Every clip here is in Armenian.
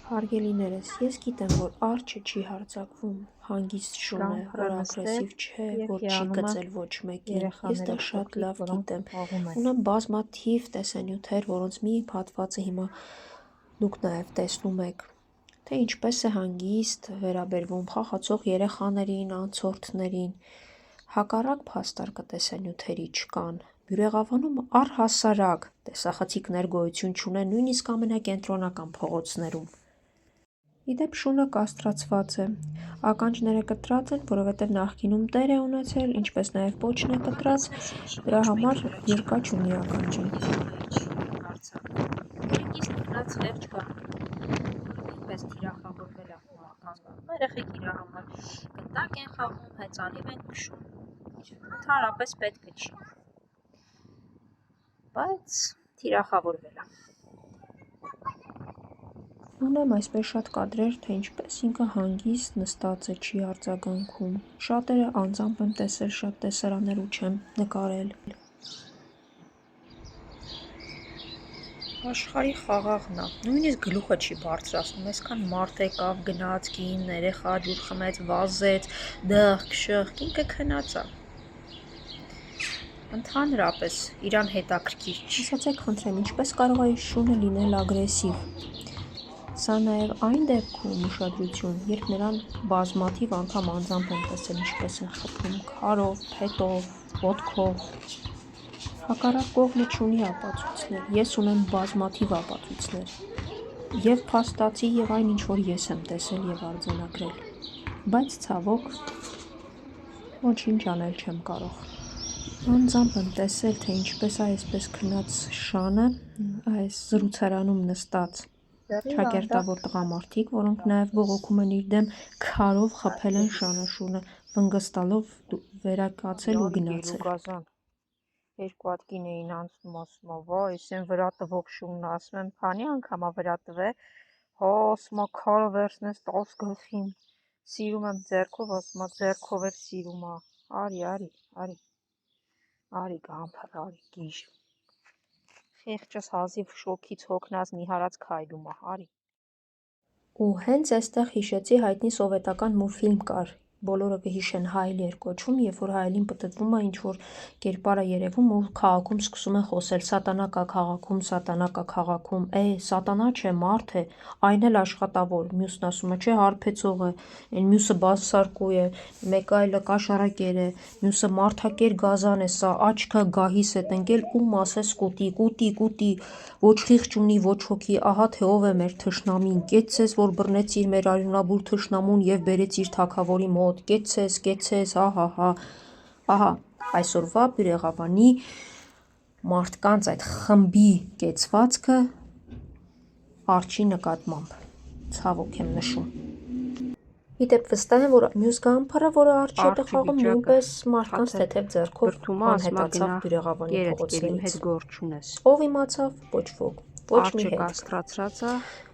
Հարգելիներս, ես գիտեմ, որ արջը չի հարձակվում, հանգիստ շուն է, որ ագրեսիվ չէ, որ չի կծել ոչ մեկին, ես դա շատ լավ գիտեմ, ունեմ բազմաթիվ տեսանյութեր, որոնց մի հատվածը հիմա դուք նաև տեսնում եք, թե ինչպես է հանգիստ վերաբերվում խաղացող երեխաներին, անցորդներին, հակառակ փաստարկը տեսանյութերի չկան, բյուրեղավանում առհասարակ տեսախցիկներ գոյություն չունեն նույնիսկ ամենակենտրոնական փողոցներում։ Իդեպ շունը կաստրացված է, ականջները կտրած են, որովհետև նախկինում տեր է ունեցել, ինչպես նաև պոչն է կտրած, դրա համար երկա չունի ականջին։ Քնած խեղճ կա, նույնպես թիրախավորվել է մարդկանց, երեխեք իրա համար գնդակ են խաղում, հեծանիվ են քշում, ընդհանրապես պետք չի, բայց թիրախավորվել է։ Ունեմ այսպես շատ կադրեր, թե ինչպես ինքը հանգիստ նստած է, չի արձագանքում, շատերը անձամբ եմ տեսել շատ տեսարաններ ու չեմ նկարել։ Աշխարհի խաղաղն է, նույնիսկ գլուխը չի բարձրացնում, այսքան մարդ եկավ, գնաց, կին, երեխա, ջուր խմեց, վազեց, դղք, շղք, ինքը քնած է։ Ընդհանրապես, իրան հետաքրքիր չի։ Ասացեք խնդրեմ, ինչպես կարող է շունը լինել ագրեսիվ։ Սա նաև այն դեպքում ուշադրություն, երբ նրան բազմաթիվ անգամ անձամբ եմ տեսել ինչպես է խփում քարով, փետով, ոտքով։ Հակառակ կողմը չունի ապացույցներ, ես ունեմ բազմաթիվ ապացույցներ, և փաստացի, և այն ինչ որ ես եմ տեսել և արձանագրել, բայց ցավոք, ոչինչ անել չեմ կարող։ Անձամբ եմ տեսել, թե ինչպես է այսպես քնած շանը, այս զրուցարանում նստած ճակերտավոր տղամարդիկ, որոնք նաև բողոքում են իր դեմ, քարով խփել են շանաշունը, վնգստալով վերակացել ու գնացել։ Երկու հատ կին էին անցնում, ասում ա, վայ, էս են վրա տվող շունն, ասում եմ, քանի անգամ ա վրա տվե, հա, ասում ա, քարը վերցնես տաս գլխին, սիրում եմ ձեռքով, ասում ա, ձեռքով էլ սիրում ա, արի գամփր, արի գիժ, խեղճս հազիվ շոքից հոգնած նիհարած քայլում ա, արի։ Ու հենց էստեղ հիշեցի հայտնի սովետական մուլտֆիլմ կար, բոլորը կհիշեն, Հայելի էր կոչվում, երբ որ Հայելին պտտվում է ինչ-որ կերպար է երևում ու քաղաքում սկսում են խոսել սատանա կա քաղաքում, սատանա կա քաղաքում, սատանա չէ, մարդ է, այն էլ աշխատավոր, մյուսն ասում է, չէ, հարբեցող է, այն մյուսը բասարկու է, մեկը այլը կաշառակեր է, մյուսը մարդակեր գազան է, սա աչքը գահիս է տնկել, ում ասես կուտի, ոչ խիղճ ունի, ոչ հոգի, ահա թե ով է մեր թշնամին, կեցցես, որ բռնեցիր մեր արյունաբույր թշնամուն և բերեցիր թագավորի մոտ, կեցցես, ահա, այսօրվա բյուրեղավանի մարդկանց այդ խմբի կեցվածքը արջի նկատմամբ, ցավոք եմ նշում։ Իդեպ վստահ եմ, որ մյուս գամփրը, որը արջի հետ է խաղում, նույնպես մարդկանց թեթև ձեռքով անհետացավ բյուրեղավանի փողոցներից։ Ով իմացավ, ոչ ոք, ոչ մի հետք։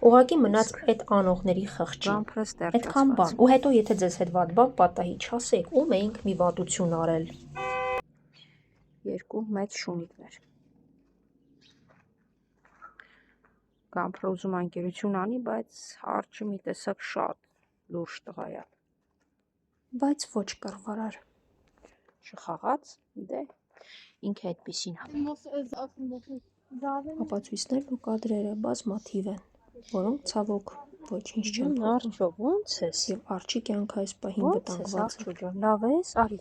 Ուղղակի մնաց այդ անողների խղճին, այդքան բան, ու հետո եթե ձեզ հետ վատ բան պատահի, չասեք, ում էինք մի վատություն արել։ Երկու մեծ շունիկներ։ Գամփրը ուզում է ընկերություն անի, բայց արջը մի տեսակ շատ լուրջ տղա է։ Բայց ոչ կռվարար։ Չխաղաց, դե ինքը այդպիսին է։ Ապացույցներն ու կադրերը բազմաթիվ են, որոնք ցավոք ոչինչ չեն փոխում։ Արջո, ո՞նց ես։ Եվ արջի կյանքը այս պահին վտանգված է։ Լավ ես, արի։